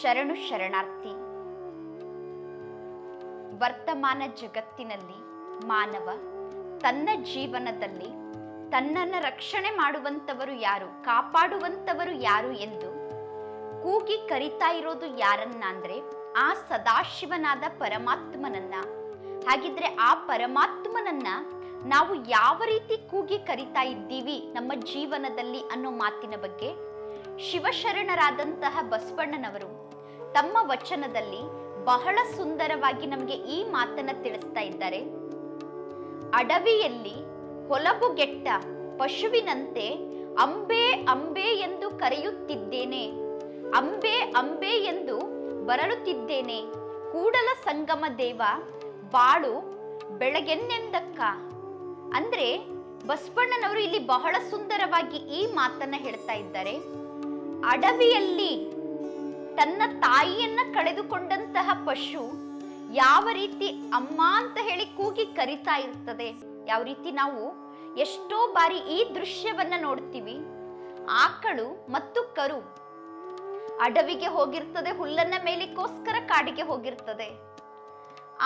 ಶರಣು ಶರಣಾರ್ಥಿ. ವರ್ತಮಾನ ಜಗತ್ತಿನಲ್ಲಿ ಮಾನವ ತನ್ನ ಜೀವನದಲ್ಲಿ ತನ್ನನ್ನು ರಕ್ಷಣೆ ಮಾಡುವಂಥವರು ಯಾರು, ಕಾಪಾಡುವಂಥವರು ಯಾರು ಎಂದು ಕೂಗಿ ಕರಿತಾ ಇರೋದು ಯಾರನ್ನ ಅಂದ್ರೆ ಆ ಸದಾಶಿವನಾದ ಪರಮಾತ್ಮನನ್ನ. ಹಾಗಿದ್ರೆ ಆ ಪರಮಾತ್ಮನನ್ನ ನಾವು ಯಾವ ರೀತಿ ಕೂಗಿ ಕರಿತಾ ಇದ್ದೀವಿ ನಮ್ಮ ಜೀವನದಲ್ಲಿ ಅನ್ನೋ ಮಾತಿನ ಬಗ್ಗೆ ಶಿವಶರಣರಾದಂತಹ ಬಸವಣ್ಣನವರು ತಮ್ಮ ವಚನದಲ್ಲಿ ಬಹಳ ಸುಂದರವಾಗಿ ನಮಗೆ ಈ ಮಾತನ್ನ ತಿಳಿಸ್ತಾ ಇದ್ದಾರೆ. ಅಡವಿಯಲ್ಲಿ ಹೊಲಬುಗೆಟ್ಟ ಪಶುವಿನಂತೆ ಅಂಬೆ ಅಂಬೆ ಎಂದು ಕರೆಯುತ್ತಿದ್ದೇನೆ, ಅಂಬೆ ಅಂಬೆ ಎಂದು ಬರಳುತ್ತಿದ್ದೇನೆ, ಕೂಡಲ ಸಂಗಮ ದೇವ ಬಾಳು ಬೆಳಗೆನ್ನೆಂದಕ್ಕ. ಅಂದ್ರೆ ಬಸವಣ್ಣನವರು ಇಲ್ಲಿ ಬಹಳ ಸುಂದರವಾಗಿ ಈ ಮಾತನ್ನ ಹೇಳ್ತಾ ಇದ್ದಾರೆ. ಅಡವಿಯಲ್ಲಿ ತನ್ನ ತಾಯಿಯನ್ನ ಕಳೆದುಕೊಂಡಂತಹ ಪಶು ಯಾವ ರೀತಿ ಅಮ್ಮ ಅಂತ ಹೇಳಿ ಕೂಗಿ ಕರಿತಾ ಇರ್ತದೆ, ಯಾವ ರೀತಿ ನಾವು ಎಷ್ಟೋ ಬಾರಿ ಈ ದೃಶ್ಯವನ್ನ ನೋಡ್ತೀವಿ. ಆಕಳು ಮತ್ತು ಕರು ಅಡವಿಗೆ ಹೋಗಿರ್ತದೆ, ಹುಲ್ಲನ್ನ ಮೇಲಿಕ್ಕೋಸ್ಕರ ಕಾಡಿಗೆ ಹೋಗಿರ್ತದೆ.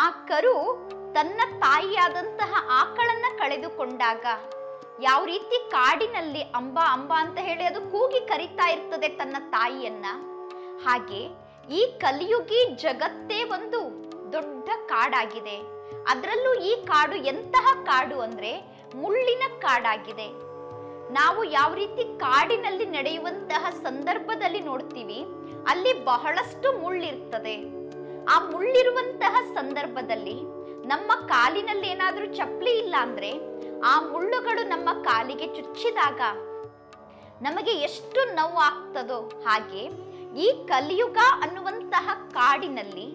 ಆ ಕರು ತನ್ನ ತಾಯಿಯಾದಂತಹ ಆಕಳನ್ನ ಕಳೆದುಕೊಂಡಾಗ ಯಾವ ರೀತಿ ಕಾಡಿನಲ್ಲಿ ಅಂಬ ಅಂಬ ಅಂತ ಹೇಳಿ ಅದು ಕೂಗಿ ಕರಿತಾ ಇರ್ತದೆ ತನ್ನ ತಾಯಿಯನ್ನ. ಹಾಗೆ ಈ ಕಲಿಯುಗಿ ಜಗತ್ತೇ ಒಂದು ದೊಡ್ಡ ಕಾಡಾಗಿದೆ. ಅದರಲ್ಲೂ ಈ ಕಾಡು ಎಂತಹ ಕಾಡು ಅಂದ್ರೆ ಮುಳ್ಳಿನ ಕಾಡಾಗಿದೆ. ನಾವು ಯಾವ ರೀತಿ ಕಾಡಿನಲ್ಲಿ ನಡೆಯುವಂತಹ ಸಂದರ್ಭದಲ್ಲಿ ನೋಡ್ತೀವಿ, ಅಲ್ಲಿ ಬಹಳಷ್ಟು ಮುಳ್ಳಿರ್ತದೆ. ಆ ಮುಳ್ಳಿರುವಂತಹ ಸಂದರ್ಭದಲ್ಲಿ ನಮ್ಮ ಕಾಲಿನಲ್ಲಿ ಏನಾದ್ರೂ ಚಪ್ಪಲಿ ಇಲ್ಲ ಅಂದ್ರೆ ಆ ಮುಳ್ಳುಗಳು ನಮ್ಮ ಕಾಲಿಗೆ ಚುಚ್ಚಿದಾಗ ನಮಗೆ ಎಷ್ಟು ನೋವು ಆಗ್ತದೋ, ಹಾಗೆ ಈ ಕಲಿಯುಗ ಅನ್ನುವಂತಹ ಕಾಡಿನಲ್ಲಿ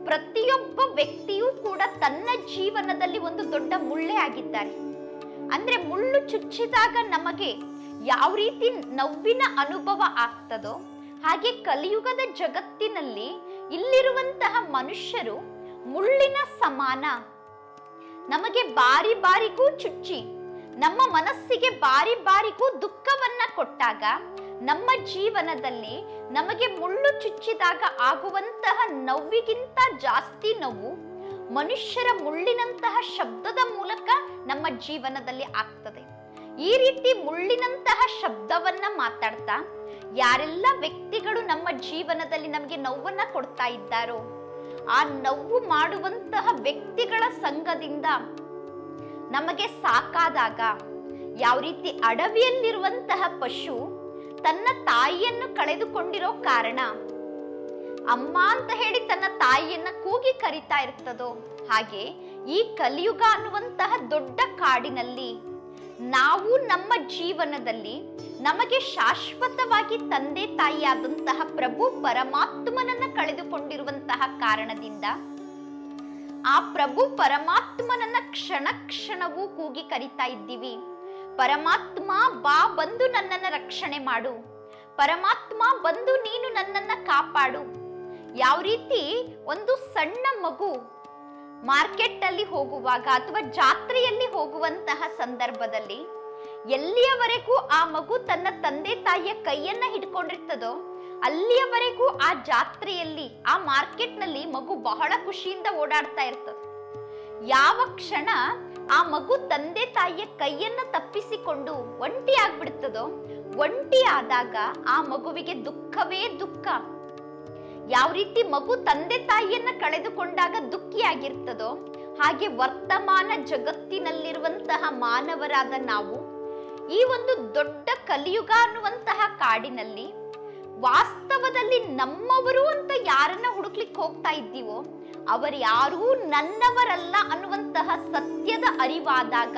ಪ್ರತಿಯೊಬ್ಬ ವ್ಯಕ್ತಿಯೂ ಕೂಡ ತನ್ನ ಜೀವನದಲ್ಲಿ ಒಂದು ದೊಡ್ಡ ಮುಳ್ಳೆ ಆಗಿದ್ದಾರೆ. ಅಂದ್ರೆ ಮುಳ್ಳು ಚುಚ್ಚಿದಾಗ ನಮಗೆ ಯಾವ ರೀತಿ ನೋವಿನ ಅನುಭವ ಆಗ್ತದೋ, ಹಾಗೆ ಕಲಿಯುಗದ ಜಗತ್ತಿನಲ್ಲಿ ಇಲ್ಲಿರುವಂತಹ ಮನುಷ್ಯರು ಮುಳ್ಳಿನ ಸಮಾನ. ನಮಗೆ ಬಾರಿ ಬಾರಿಗೂ ಚುಚ್ಚಿ ನಮ್ಮ ಮನಸ್ಸಿಗೆ ಬಾರಿ ಬಾರಿಗೂ ದುಃಖವನ್ನ ಕೊಟ್ಟಾಗ, ನಮ್ಮ ಜೀವನದಲ್ಲಿ ನಮಗೆ ಮುಳ್ಳು ಚುಚ್ಚಿದಾಗ ಆಗುವಂತಹ ನೋವಿಗಿಂತ ಜಾಸ್ತಿ ನೋವು ಮನುಷ್ಯರ ಮುಳ್ಳಿನಂತಹ ಶಬ್ದದ ಮೂಲಕ ನಮ್ಮ ಜೀವನದಲ್ಲಿ ಆಗ್ತದೆ. ಈ ರೀತಿ ಮುಳ್ಳಿನಂತಹ ಶಬ್ದವನ್ನ ಮಾತಾಡ್ತಾ ಯಾರೆಲ್ಲ ವ್ಯಕ್ತಿಗಳು ನಮ್ಮ ಜೀವನದಲ್ಲಿ ನಮಗೆ ನೋವನ್ನ ಕೊಡ್ತಾ ಇದ್ದಾರೋ, ಆ ನೋವು ಮಾಡುವಂತಹ ವ್ಯಕ್ತಿಗಳ ಸಂಘದಿಂದ ನಮಗೆ ಸಾಕಾದಾಗ, ಯಾವ ರೀತಿ ಅಡವಿಯಲ್ಲಿರುವಂತಹ ಪಶು ತನ್ನ ತಾಯಿಯನ್ನು ಕಳೆದುಕೊಂಡಿರೋ ಕಾರಣ ಅಮ್ಮ ಅಂತ ಹೇಳಿ ತನ್ನ ತಾಯಿಯನ್ನ ಕೂಗಿ ಕರಿತಾ ಇರ್ತದೋ, ಹಾಗೆ ಈ ಕಲಿಯುಗ ಅನ್ನುವಂತಹ ದೊಡ್ಡ ಕಾಡಿನಲ್ಲಿ ನಾವು ನಮ್ಮ ಜೀವನದಲ್ಲಿ ನಮಗೆ ಶಾಶ್ವತವಾಗಿ ತಂದೆ ತಾಯಿಯಾದಂತಹ ಪ್ರಭು ಪರಮಾತ್ಮನನ್ನ ಕಳೆದುಕೊಂಡಿರುವಂತಹ ಕಾರಣದಿಂದ ಆ ಪ್ರಭು ಪರಮಾತ್ಮನನ್ನ ಕ್ಷಣ ಕ್ಷಣವೂ ಕೂಗಿ ಕರಿತಾ ಇದ್ದೀವಿ. ಪರಮಾತ್ಮ ಬಾ, ಬಂದು ನನ್ನನ್ನ ರಕ್ಷಣೆ ಮಾಡು, ಪರಮಾತ್ಮ ಬಂದು ನೀನು ನನ್ನನ್ನ ಕಾಪಾಡು. ಯಾವ ರೀತಿ ಒಂದು ಸಣ್ಣ ಮಗು ಮಾರ್ಕೆಟ್ ಅಲ್ಲಿ ಹೋಗುವಾಗ ಅಥವಾ ಜಾತ್ರೆಯಲ್ಲಿ ಹೋಗುವಂತಹ ಸಂದರ್ಭದಲ್ಲಿ ಎಲ್ಲಿಯವರೆಗೂ ಆ ಮಗು ತನ್ನ ತಂದೆ ತಾಯಿಯ ಕೈಯನ್ನ ಹಿಡ್ಕೊಂಡಿರ್ತದೋ ಅಲ್ಲಿಯವರೆಗೂ ಆ ಜಾತ್ರೆಯಲ್ಲಿ ಆ ಮಾರ್ಕೆಟ್ ನಲ್ಲಿ ಮಗು ಬಹಳ ಖುಷಿಯಿಂದ ಓಡಾಡ್ತಾ ಇರ್ತದೆ. ಯಾವ ಕ್ಷಣ ಆ ಮಗು ತಂದೆ ತಾಯಿಯ ಕೈಯನ್ನ ತಪ್ಪಿಸಿಕೊಂಡು ಒಂಟಿ ಆಗ್ಬಿಡ್ತದೋ, ಒಂಟಿ ಆದಾಗ ಆ ಮಗುವಿಗೆ ದುಃಖವೇ ದುಃಖ. ಯಾವ ರೀತಿ ಮಗು ತಂದೆ ತಾಯಿಯನ್ನ ಕಳೆದುಕೊಂಡಾಗ ದುಃಖಿಯಾಗಿರ್ತದೋ, ಹಾಗೆ ವರ್ತಮಾನ ಜಗತ್ತಿನಲ್ಲಿರುವಂತಹ ಮಾನವರಾದ ನಾವು ಈ ಒಂದು ದೊಡ್ಡ ಕಲಿಯುಗ ಅನ್ನುವಂತಹ ಕಾಡಿನಲ್ಲಿ ವಾಸ್ತವದಲ್ಲಿ ನಮ್ಮವರು ಅಂತ ಯಾರನ್ನ ಹುಡುಕ್ಲಿಕ್ಕೆ ಹೋಗ್ತಾ ಇದ್ದೀವೋ ಅವರು ಯಾರೂ ನನ್ನವರಲ್ಲ ಅನ್ನುವಂತಹ ಸತ್ಯದ ಅರಿವಾದಾಗ,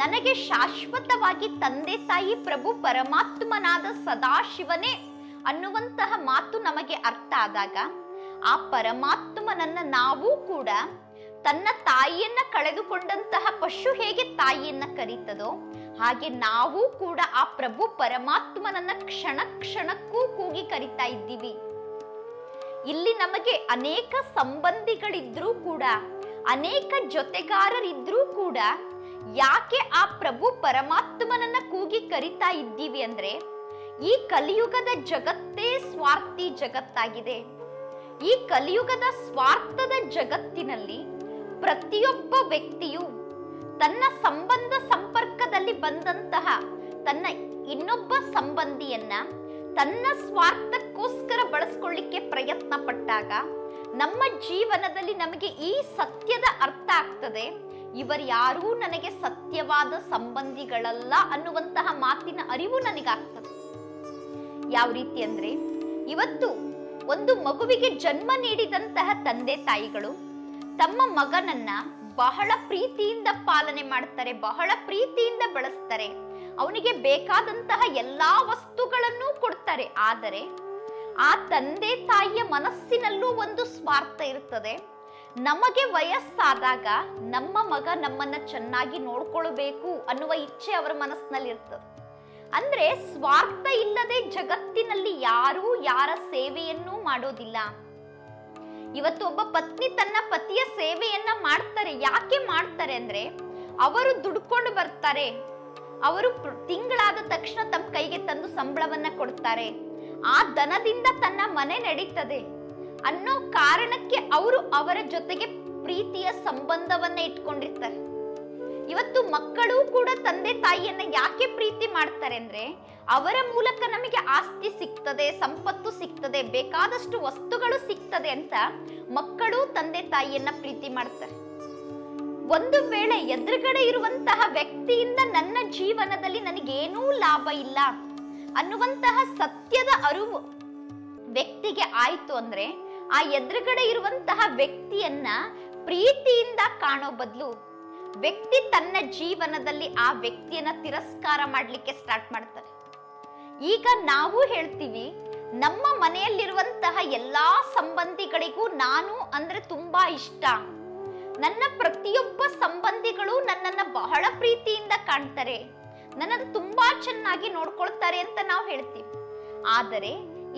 ನನಗೆ ಶಾಶ್ವತವಾಗಿ ತಂದೆ ತಾಯಿ ಪ್ರಭು ಪರಮಾತ್ಮನಾದ ಸದಾಶಿವನೇ ಅನ್ನುವಂತಹ ಮಾತು ನಮಗೆ ಅರ್ಥ ಆದಾಗ, ಆ ಪರಮಾತ್ಮನನ್ನ ನಾವು ಕೂಡ ತನ್ನ ತಾಯಿಯನ್ನ ಕಳೆದುಕೊಂಡಂತಹ ಪಶು ಹೇಗೆ ತಾಯಿಯನ್ನ ಕರೀತದೋ ಹಾಗೆ ನಾವು ಕೂಡ ಆ ಪ್ರಭು ಪರಮಾತ್ಮನನ್ನ ಕ್ಷಣ ಕ್ಷಣಕ್ಕೂ ಕೂಗಿ ಕರಿತಾ ಇದ್ದೀವಿ. ಇಲ್ಲಿ ನಮಗೆ ಅನೇಕ ಸಂಬಂಧಿಗಳಿದ್ರೂ ಕೂಡ, ಅನೇಕ ಜೊತೆಗಾರರಿದ್ರೂ ಕೂಡ ಯಾಕೆ ಆ ಪ್ರಭು ಪರಮಾತ್ಮನನ್ನ ಕೂಗಿ ಕರಿತಾ ಇದ್ದೀವಿ ಅಂದ್ರೆ, ಈ ಕಲಿಯುಗದ ಜಗತ್ತೇ ಸ್ವಾರ್ಥಿ ಜಗತ್ತಾಗಿದೆ. ಈ ಕಲಿಯುಗದ ಸ್ವಾರ್ಥದ ಜಗತ್ತಿನಲ್ಲಿ ಪ್ರತಿಯೊಬ್ಬ ವ್ಯಕ್ತಿಯು ತನ್ನ ಸಂಬಂಧ ಸಂಪರ್ಕದಲ್ಲಿ ಬಂದಂತಹ ತನ್ನ ಇನ್ನೊಬ್ಬ ಸಂಬಂಧಿಯನ್ನ ತನ್ನ ಸ್ವಾರ್ಥಕ್ಕೋಸ್ಕರ ಬಳಸ್ಕೊಳ್ಳಿಕ್ಕೆ ಪ್ರಯತ್ನ ಪಟ್ಟಾಗ ನಮ್ಮ ಜೀವನದಲ್ಲಿ ನಮಗೆ ಈ ಸತ್ಯದ ಅರ್ಥ ಆಗ್ತದೆ, ಇವರ್ಯಾರೂ ನನಗೆ ಸತ್ಯವಾದ ಸಂಬಂಧಿಗಳಲ್ಲ ಅನ್ನುವಂತಹ ಮಾತಿನ ಅರಿವು ನನಗಾಗ್ತದೆ. ಯಾವ ರೀತಿ ಅಂದ್ರೆ, ಇವತ್ತು ಒಂದು ಮಗುವಿಗೆ ಜನ್ಮ ನೀಡಿದಂತಹ ತಂದೆ ತಾಯಿಗಳು ತಮ್ಮ ಮಗನನ್ನ ಬಹಳ ಪ್ರೀತಿಯಿಂದ ಪಾಲನೆ ಮಾಡ್ತಾರೆ, ಬಹಳ ಪ್ರೀತಿಯಿಂದ ಬೆಳೆಸ್ತಾರೆ, ಅವನಿಗೆ ಬೇಕಾದಂತಹ ಎಲ್ಲಾ ವಸ್ತುಗಳನ್ನು ಕೊಡ್ತಾರೆ. ಆದರೆ ಆ ತಂದೆ ತಾಯಿಯ ಮನಸ್ಸಿನಲ್ಲೂ ಒಂದು ಸ್ವಾರ್ಥ ಇರ್ತದೆ. ನಮಗೆ ವಯಸ್ಸಾದಾಗ ನಮ್ಮ ಮಗ ನಮ್ಮನ್ನ ಚೆನ್ನಾಗಿ ನೋಡ್ಕೊಳ್ಬೇಕು ಅನ್ನುವ ಇಚ್ಛೆ ಅವರ ಮನಸ್ಸಿನಲ್ಲಿ ಇರ್ತದೆ. ಅಂದ್ರೆ ಸ್ವಾರ್ಥ ಇಲ್ಲದೆ ಜಗತ್ತಿನಲ್ಲಿ ಯಾರೂ ಯಾರ ಸೇವೆಯನ್ನೂ ಮಾಡೋದಿಲ್ಲ. ಇವತ್ತು ಒಬ್ಬ ಪತ್ನಿ ತನ್ನ ಪತಿಯ ಸೇವೆಯನ್ನ ಮಾಡ್ತಾರೆ. ಯಾಕೆ ಮಾಡ್ತಾರೆ ಅಂದ್ರೆ, ಅವರು ದುಡ್ಕೊಂಡು ಬರ್ತಾರೆ, ಅವರು ತಿಂಗಳಾದ ತಕ್ಷಣ ತಮ್ಮ ಕೈಗೆ ತಂದು ಸಂಬಳವನ್ನ ಕೊಡ್ತಾರೆ, ಆ ಧನದಿಂದ ತನ್ನ ಮನೆ ನಡೀತದೆ ಅನ್ನೋ ಕಾರಣಕ್ಕೆ ಅವರು ಅವರ ಜೊತೆಗೆ ಪ್ರೀತಿಯ ಸಂಬಂಧವನ್ನ ಇಟ್ಕೊಂಡಿರ್ತಾರೆ. ಇವತ್ತು ಮಕ್ಕಳು ಕೂಡ ತಂದೆ ತಾಯಿಯನ್ನ ಯಾಕೆ ಪ್ರೀತಿ ಮಾಡ್ತಾರೆ ಅಂದ್ರೆ, ಅವರ ಮೂಲಕ ನಮಗೆ ಆಸ್ತಿ ಸಿಗ್ತದೆ, ಸಂಪತ್ತು ಸಿಗ್ತದೆ, ಬೇಕಾದಷ್ಟು ವಸ್ತುಗಳು ಸಿಗ್ತದೆ ಅಂತ ಮಕ್ಕಳು ತಂದೆ ತಾಯಿಯನ್ನ ಪ್ರೀತಿ ಮಾಡ್ತಾರೆ. ಒಂದು ವೇಳೆ ಎದುರುಗಡೆ ಇರುವಂತಹ ವ್ಯಕ್ತಿಯಿಂದ ನನ್ನ ಜೀವನದಲ್ಲಿ ನನಗೇನೂ ಲಾಭ ಇಲ್ಲ ಅನ್ನುವಂತಹ ಸತ್ಯದ ಅರಿವು ವ್ಯಕ್ತಿಗೆ ಆಯ್ತು ಅಂದ್ರೆ, ಆ ಎದುರುಗಡೆ ಇರುವಂತಹ ವ್ಯಕ್ತಿಯನ್ನ ಪ್ರೀತಿಯಿಂದ ಕಾಣೋ ಬದಲು ವ್ಯಕ್ತಿ ತನ್ನ ಜೀವನದಲ್ಲಿ ಆ ವ್ಯಕ್ತಿಯನ್ನ ತಿರಸ್ಕಾರ ಮಾಡ್ಲಿಕ್ಕೆ ಸ್ಟಾರ್ಟ್ ಮಾಡ್ತಾರೆ. ಈಗ ನಾವು ಹೇಳ್ತೀವಿ, ನಮ್ಮ ಮನೆಯಲ್ಲಿರುವಂತಹ ಎಲ್ಲಾ ಸಂಬಂಧಿಗಳಿಗೂ ನಾನು ಅಂದ್ರೆ ತುಂಬಾ ಇಷ್ಟ, ನನ್ನ ಪ್ರತಿಯೊಬ್ಬ ಸಂಬಂಧಿಗಳು ನನ್ನನ್ನ ಬಹಳ ಪ್ರೀತಿಯಿಂದ ಕಾಣ್ತಾರೆ, ನನ್ನನ್ನು ತುಂಬಾ ಚೆನ್ನಾಗಿ ನೋಡ್ಕೊಳ್ತಾರೆ ಅಂತ ನಾವು ಹೇಳ್ತೀವಿ. ಆದರೆ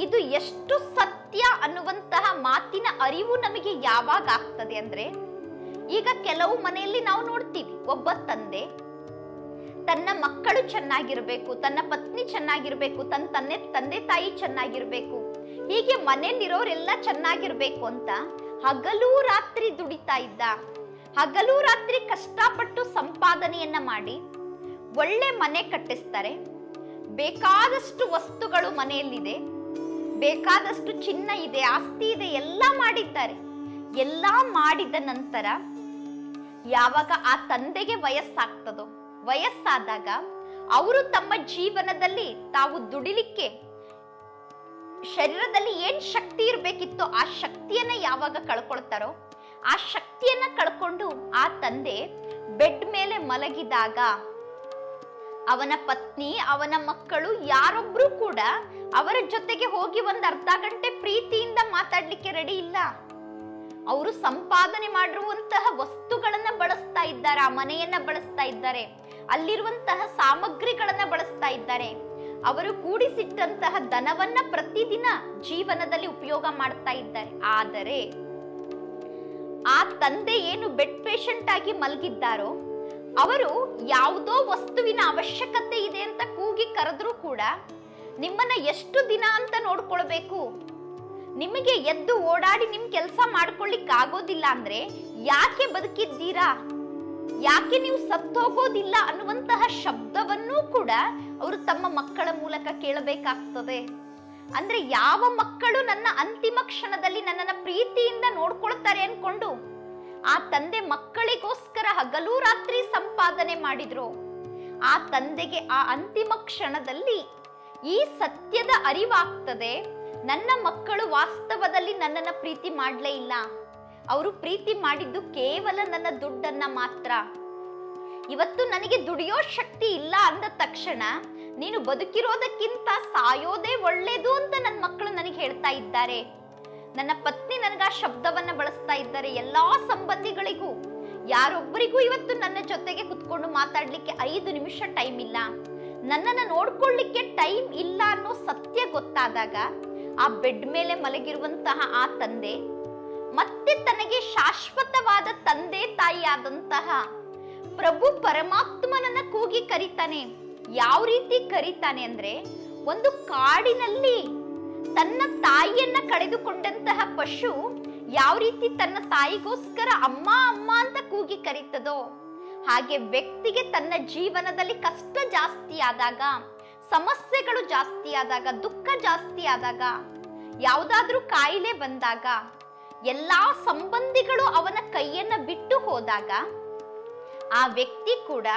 ಇದು ಎಷ್ಟು ಸತ್ಯ ಅನ್ನುವಂತಹ ಮಾತಿನ ಅರಿವು ನಮಗೆ ಯಾವಾಗ ಆಗ್ತದೆ ಅಂದ್ರೆ, ಈಗ ಕೆಲವು ಮನೆಯಲ್ಲಿ ನಾವು ನೋಡ್ತೀವಿ, ಒಬ್ಬ ತಂದೆ ತನ್ನ ಮಕ್ಕಳು ಚೆನ್ನಾಗಿರ್ಬೇಕು, ತನ್ನ ಪತ್ನಿ ಚೆನ್ನಾಗಿರ್ಬೇಕು, ತನ್ನ ತಂದೆ ತಾಯಿ ಚೆನ್ನಾಗಿರ್ಬೇಕು, ಹೀಗೆ ಮನೆಯಲ್ಲಿರೋರೆಲ್ಲ ಚೆನ್ನಾಗಿರ್ಬೇಕು ಅಂತ ಹಗಲು ರಾತ್ರಿ ದುಡಿತಾ ಇದ್ದ, ಹಗಲು ರಾತ್ರಿ ಕಷ್ಟಪಟ್ಟು ಸಂಪಾದನೆಯನ್ನ ಮಾಡಿ ಒಳ್ಳೆ ಮನೆ ಕಟ್ಟಿಸ್ತಾರೆ, ಬೇಕಾದಷ್ಟು ವಸ್ತುಗಳು ಮನೆಯಲ್ಲಿದೆ, ಬೇಕಾದಷ್ಟು ಚಿನ್ನ ಇದೆ, ಆಸ್ತಿ ಇದೆ, ಎಲ್ಲ ಮಾಡಿದ್ದಾರೆ. ಎಲ್ಲ ಮಾಡಿದ ನಂತರ ಯಾವಾಗ ಆ ತಂದೆಗೆ ವಯಸ್ಸಾಗ್ತದೋ, ವಯಸ್ಸಾದಾಗ ಅವರು ತಮ್ಮ ಜೀವನದಲ್ಲಿ ತಾವು ದುಡಿಲಿಕ್ಕೆ ಶರೀರದಲ್ಲಿ ಏನ್ ಶಕ್ತಿ ಇರ್ಬೇಕಿತ್ತೋ ಆ ಶಕ್ತಿಯನ್ನ ಯಾವಾಗ ಕಳ್ಕೊಳ್ತಾರೋ, ಆ ಶಕ್ತಿಯನ್ನ ಕಳ್ಕೊಂಡು ಆ ತಂದೆ ಬೆಡ್ ಮೇಲೆ ಮಲಗಿದಾಗ ಅವನ ಪತ್ನಿ, ಅವನ ಮಕ್ಕಳು ಯಾರೊಬ್ರು ಕೂಡ ಅವರ ಜೊತೆಗೆ ಹೋಗಿ ಒಂದು ಅರ್ಧ ಗಂಟೆ ಪ್ರೀತಿಯಿಂದ ಮಾತಾಡ್ಲಿಕ್ಕೆ ರೆಡಿ ಇಲ್ಲ. ಅವರು ಸಂಪಾದನೆ ಮಾಡಿರುವಂತಹ ವಸ್ತುಗಳನ್ನ ಬಳಸ್ತಾ ಇದ್ದಾರೆ, ಆ ಮನೆಯನ್ನ ಬಳಸ್ತಾ ಇದ್ದಾರೆ, ಅಲ್ಲಿರುವಂತಹ ಸಾಮಗ್ರಿಗಳನ್ನ ಬಳಸ್ತಾ ಇದ್ದಾರೆ, ಅವರು ಕೂಡಿಸಿಟ್ಟಂತಹ ಧನವನ್ನ ಪ್ರತಿದಿನ ಜೀವನದಲ್ಲಿ ಉಪಯೋಗ ಮಾಡ್ತಾ ಇದ್ದಾರೆ. ಆದರೆ ಆ ತಂದೆ ಏನು ಬೆಡ್ ಪೇಷಂಟ್ ಆಗಿ ಮಲಗಿದ್ದಾರೋ, ಅವರು ಯಾವುದೋ ವಸ್ತುವಿನ ಅವಶ್ಯಕತೆ ಇದೆ ಅಂತ ಕೂಗಿ ಕರೆದ್ರೂ ಕೂಡ ನಿಮ್ಮನ್ನ ಎಷ್ಟು ದಿನ ಅಂತ ನೋಡ್ಕೊಳ್ಬೇಕು, ನಿಮಗೆ ಎದ್ದು ಓಡಾಡಿ ನಿಮ್ ಕೆಲಸ ಮಾಡ್ಕೊಳ್ಳಿಕ್ ಆಗೋದಿಲ್ಲ ಅಂದ್ರೆ ಯಾಕೆ ಬದುಕಿದ್ದೀರಾ, ಯಾಕೆ ನೀವು ಸತ್ತೋಗೋದಿಲ್ಲ ಅನ್ನುವಂತಹ ಶಬ್ದವನ್ನೂ ಕೂಡ ಅವರು ತಮ್ಮ ಮಕ್ಕಳ ಮೂಲಕ ಕೇಳಬೇಕಾಗ್ತದೆ. ಅಂದ್ರೆ ಯಾವ ಮಕ್ಕಳು ನನ್ನ ಅಂತಿಮ ಕ್ಷಣದಲ್ಲಿ ನನ್ನನ್ನ ಪ್ರೀತಿಯಿಂದ ನೋಡ್ಕೊಳ್ತಾರೆ ಅನ್ಕೊಂಡು ಆ ತಂದೆ ಮಕ್ಕಳಿಗೋಸ್ಕರ ಹಗಲು ರಾತ್ರಿ ಸಂಪಾದನೆ ಮಾಡಿದ್ರು, ಆ ತಂದೆಗೆ ಆ ಅಂತಿಮ ಕ್ಷಣದಲ್ಲಿ ಈ ಸತ್ಯದ ಅರಿವಾಗ್ತದೆ, ನನ್ನ ಮಕ್ಕಳು ವಾಸ್ತವದಲ್ಲಿ ನನ್ನನ್ನ ಪ್ರೀತಿ ಮಾಡ್ಲೇ ಇಲ್ಲ, ಅವರು ಪ್ರೀತಿ ಮಾಡಿದ್ದು ಕೇವಲ ನನ್ನ ದುಡ್ಡನ್ನ ಮಾತ್ರ. ಇವತ್ತು ನನಗೆ ದುಡಿಯೋ ಶಕ್ತಿ ಇಲ್ಲ ಅಂದ ತಕ್ಷಣ ನೀನು ಬದುಕಿರೋದಕ್ಕಿಂತ ಸಾಯೋದೇ ಒಳ್ಳೇದು ಅಂತ ನನ್ನ ಮಕ್ಕಳು ನನಗೆ ಹೇಳ್ತಾ ಇದ್ದಾರೆ. ನನ್ನ ಪತ್ನಿ ನನಗ ಶಬ್ದವನ್ನ ಬಳಸ್ತಾ ಇದ್ದಾರೆ. ಎಲ್ಲಾ ಸಂಬಂಧಿಗಳಿಗೂ ಯಾರೊಬ್ಬರಿಗೂ ಇವತ್ತು ನನ್ನ ಜೊತೆಗೆ ಕುತ್ಕೊಂಡು ಮಾತಾಡ್ಲಿಕ್ಕೆ 5 ನಿಮಿಷ ಟೈಮ್ ಇಲ್ಲ, ನನ್ನನ್ನ ನೋಡ್ಕೊಳ್ಳಿಕ್ಕೆ ಟೈಮ್ ಇಲ್ಲ ಅನ್ನೋ ಸತ್ಯ ಗೊತ್ತಾದಾಗ ಆ ಬೆಡ್ ಮೇಲೆ ಮಲಗಿರುವಂತಹ ಆ ತಂದೆ ಮತ್ತೆ ತನಗೆ ಶಾಶ್ವತವಾದ ತಂದೆ ತಾಯಿಯಾದಂತಹ ಪ್ರಭು ಪರಮಾತ್ಮನನ್ನ ಕೂಗಿ ಕರೀತಾನೆ. ಯಾವ ರೀತಿ ಕರೀತಾನೆ ಅಂದ್ರೆ, ಒಂದು ಕಾಡಿನಲ್ಲಿ ತನ್ನ ತಾಯಿಯನ್ನ ಕಳೆದುಕೊಂಡಂತಹ ಪಶು ಯಾವ ರೀತಿ ತನ್ನ ತಾಯಿಗೋಸ್ಕರ ಅಮ್ಮ ಅಮ್ಮ ಅಂತ ಕೂಗಿ ಕರೀತದೋ, ಹಾಗೆ ವ್ಯಕ್ತಿಗೆ ತನ್ನ ಜೀವನದಲ್ಲಿ ಕಷ್ಟ ಜಾಸ್ತಿ ಆದಾಗ, ಸಮಸ್ಯೆಗಳು ಜಾಸ್ತಿ ಆದಾಗ, ದುಃಖ ಜಾಸ್ತಿ ಆದಾಗ, ಯಾವುದಾದ್ರೂ ಕಾಯಿಲೆ ಬಂದಾಗ, ಎಲ್ಲಾ ಸಂಬಂಧಿಗಳು ಅವನ ಕೈಯನ್ನ ಬಿಟ್ಟು ಹೋದಾಗ ಆ ವ್ಯಕ್ತಿ ಕೂಡ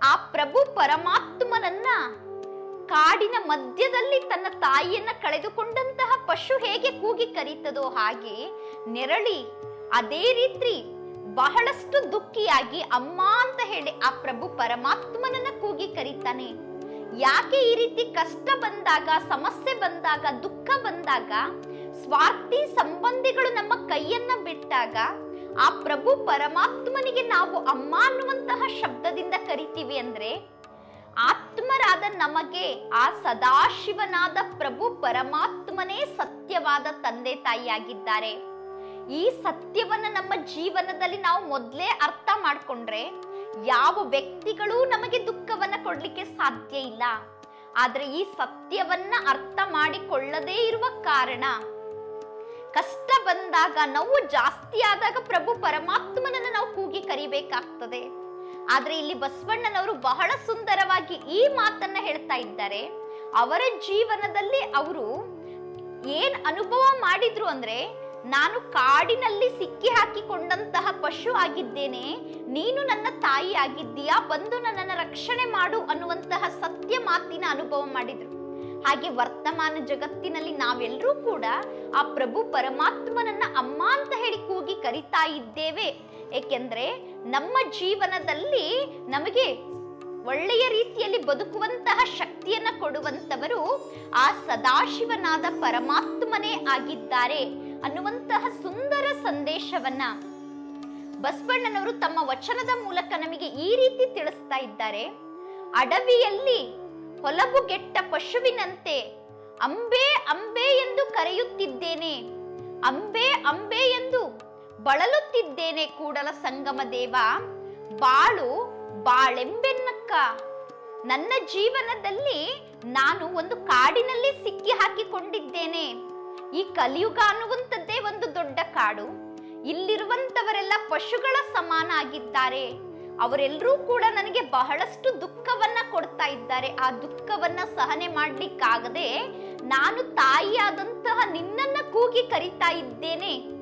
ಆ ಪ್ರಭು ಪರಮಾತ್ಮನನ್ನ ಕಾಡಿನ ಮಧ್ಯದಲ್ಲಿ ತನ್ನ ತಾಯಿಯನ್ನ ಕಳೆದುಕೊಂಡಂತಹ ಪಶು ಹೇಗೆ ಕೂಗಿ ಕರೀತದೋ ಹಾಗೆ ನೆರಳಿ ಅದೇ ರೀತಿ ಬಹಳಷ್ಟು ದುಃಖಿಯಾಗಿ ಅಮ್ಮ ಅಂತ ಹೇಳಿ ಆ ಪ್ರಭು ಪರಮಾತ್ಮನನ್ನ ಕೂಗಿ ಕರೀತಾನೆ. ಯಾಕೆ ಈ ರೀತಿ ಕಷ್ಟ ಬಂದಾಗ, ಸಮಸ್ಯೆ ಬಂದಾಗ, ದುಃಖ ಬಂದಾಗ, ಸ್ವಾರ್ಥಿ ಸಂಬಂಧಿಗಳು ನಮ್ಮ ಕೈಯನ್ನ ಬಿಟ್ಟಾಗ ಆ ಪ್ರಭು ಪರಮಾತ್ಮನಿಗೆ ನಾವು ಅಮ್ಮ ಅನ್ನುವಂತಹ ಶಬ್ದದಿಂದ ಕರಿತೀವಿ ಅಂದ್ರೆ, ಆತ್ಮರಾದ ನಮಗೆ ಆ ಸದಾಶಿವನಾದ ಪ್ರಭು ಪರಮಾತ್ಮನೇ ಸತ್ಯವಾದ ತಂದೆ ತಾಯಿಯಾಗಿದ್ದಾರೆ. ಈ ಸತ್ಯವನ್ನ ನಮ್ಮ ಜೀವನದಲ್ಲಿ ನಾವು ಮೊದಲೇ ಅರ್ಥ ಮಾಡ್ಕೊಂಡ್ರೆ ಯಾವ ವ್ಯಕ್ತಿಗಳು ನಮಗೆ ದುಃಖವನ್ನ ಕೊಡ್ಲಿಕ್ಕೆ ಸಾಧ್ಯ ಇಲ್ಲ. ಆದ್ರೆ ಈ ಸತ್ಯವನ್ನ ಅರ್ಥ ಮಾಡಿಕೊಳ್ಳದೇ ಇರುವ ಕಾರಣ ಕಷ್ಟ ಬಂದಾಗ, ನೋವು ಜಾಸ್ತಿ ಆದಾಗ ಪ್ರಭು ಪರಮಾತ್ಮನನ್ನ ನಾವು ಕೂಗಿ ಕರಿಬೇಕಾಗ್ತದೆ. ಆದ್ರೆ ಇಲ್ಲಿ ಬಸವಣ್ಣನವರು ಬಹಳ ಸುಂದರವಾಗಿ ಈ ಮಾತನ್ನ ಹೇಳ್ತಾ ಇದ್ದಾರೆ. ಅವರ ಜೀವನದಲ್ಲಿ ಅವರು ಏನ್ ಅನುಭವ ಮಾಡಿದ್ರು ಅಂದ್ರೆ, ನಾನು ಕಾಡಿನಲ್ಲಿ ಸಿಕ್ಕಿ ಹಾಕಿಕೊಂಡಂತಹ ಪಶು ಆಗಿದ್ದೇನೆ, ನೀನು ನನ್ನ ತಾಯಿ ಆಗಿದ್ದೀಯಾ, ಬಂದು ನನ್ನನ್ನು ರಕ್ಷಣೆ ಮಾಡು ಅನ್ನುವಂತಹ ಸತ್ಯ ಮಾತಿನ ಅನುಭವ ಮಾಡಿದ್ರು. ಹಾಗೆ ವರ್ತಮಾನ ಜಗತ್ತಿನಲ್ಲಿ ನಾವೆಲ್ಲರೂ ಕೂಡ ಆ ಪ್ರಭು ಪರಮಾತ್ಮನನ್ನ ಅಮ್ಮ ಅಂತ ಹೇಳಿ ಕೂಗಿ ಕರಿತಾ ಇದ್ದೇವೆ. ಏಕೆಂದ್ರೆ ನಮ್ಮ ಜೀವನದಲ್ಲಿ ನಮಗೆ ಒಳ್ಳೆಯ ರೀತಿಯಲ್ಲಿ ಬದುಕುವಂತಹ ಶಕ್ತಿಯನ್ನ ಕೊಡುವಂತವರು ಆ ಸದಾಶಿವನಾದ ಪರಮಾತ್ಮನೇ ಆಗಿದ್ದಾರೆ ಅನ್ನುವಂತಹ ಸುಂದರ ಸಂದೇಶವನ್ನ ಬಸವಣ್ಣನವರು ತಮ್ಮ ವಚನದ ಮೂಲಕ ನಮಗೆ ಈ ರೀತಿ ತಿಳಿಸ್ತಾ ಇದ್ದಾರೆ. ಅಡವಿಯಲ್ಲಿ ಹೊಲಬುಗೆಟ್ಟ ಪಶುವಿನಂತೆ ಅಂಬೆ ಅಂಬೆ ಎಂದು ಕರೆಯುತ್ತಿದ್ದೇನೆ, ಅಂಬೆ ಅಂಬೆ ಎಂದು ಬಳಲುತ್ತಿದ್ದೇನೆ ಕೂಡಲ ಸಂಗಮ ದೇವ, ಬಾಳು ಬಾಳೆಂಬೆನ್ನಕ್ಕ. ನನ್ನ ಜೀವನದಲ್ಲಿ ನಾನು ಒಂದು ಕಾಡಿನಲ್ಲಿ ಸಿಕ್ಕಿ ಹಾಕಿಕೊಂಡಿದ್ದೇನೆ. ಈ ಕಲಿಯುಗ ಅನ್ನುವಂಥದ್ದೇ ಒಂದು ದೊಡ್ಡ ಕಾಡು. ಇಲ್ಲಿರುವಂತವರೆಲ್ಲ ಪಶುಗಳ ಸಮಾನ ಆಗಿದ್ದಾರೆ. ಅವರೆಲ್ಲರೂ ಕೂಡ ನನಗೆ ಬಹಳಷ್ಟು ದುಃಖವನ್ನ ಕೊಡ್ತಾ ಇದ್ದಾರೆ. ಆ ದುಃಖವನ್ನ ಸಹನೆ ಮಾಡ್ಲಿಕ್ಕಾಗದೆ ನಾನು ತಾಯಿಯಾದಂತಹ ನಿನ್ನನ್ನ ಕೂಗಿ ಕರಿತಾ ಇದ್ದೇನೆ.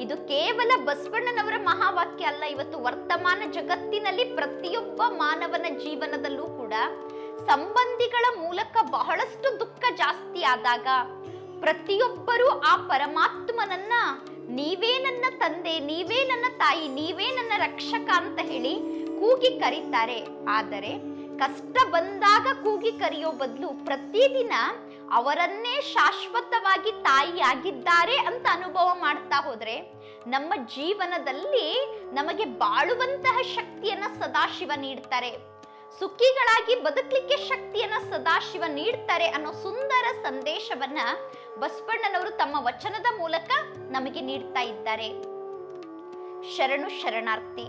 ಇದು ಕೇವಲ ಬಸವಣ್ಣನವರ ಮಹಾವಾಕ್ಯ ಅಲ್ಲ. ಇವತ್ತು ವರ್ತಮಾನ ಜಗತ್ತಿನಲ್ಲಿ ಪ್ರತಿಯೊಬ್ಬ ಮಾನವನ ಜೀವನದಲ್ಲೂ ಕೂಡ ಸಂಬಂಧಿಗಳ ಮೂಲಕ ಬಹಳಷ್ಟು ದುಃಖ ಜಾಸ್ತಿ ಆದಾಗ ಪ್ರತಿಯೊಬ್ಬರೂ ಆ ಪರಮಾತ್ಮನನ್ನ ನೀವೇ ನನ್ನ ತಂದೆ, ನೀವೇ ನನ್ನ ತಾಯಿ, ನೀವೇ ನನ್ನ ರಕ್ಷಕ ಅಂತ ಹೇಳಿ ಕೂಗಿ ಕರೀತಾರೆ. ಆದರೆ ಕಷ್ಟ ಬಂದಾಗ ಕೂಗಿ ಕರೆಯೋ ಬದಲು ಪ್ರತಿದಿನ ಅವರನ್ನೇ ಶಾಶ್ವತವಾಗಿ ತಾಯಿಯಾಗಿದ್ದಾರೆ ಅಂತ ಅನುಭವ ಮಾಡ್ತಾ ಹೋದ್ರೆ ನಮ್ಮ ಜೀವನದಲ್ಲಿ ನಮಗೆ ಬಾಳುವಂತಹ ಶಕ್ತಿಯನ್ನ ಸದಾಶಿವ ನೀಡ್ತಾರೆ. ಸುಖಿಗಳಾಗಿ ಬದುಕಲಿಕ್ಕೆ ಶಕ್ತಿಯನ್ನ ಸದಾಶಿವ ನೀಡ್ತಾರೆ ಅನ್ನೋ ಸುಂದರ ಸಂದೇಶವನ್ನ ಬಸವಣ್ಣನವರು ತಮ್ಮ ವಚನದ ಮೂಲಕ ನಮಗೆ ನೀಡ್ತಾ ಇದ್ದಾರೆ. ಶರಣು ಶರಣಾರ್ಥಿ.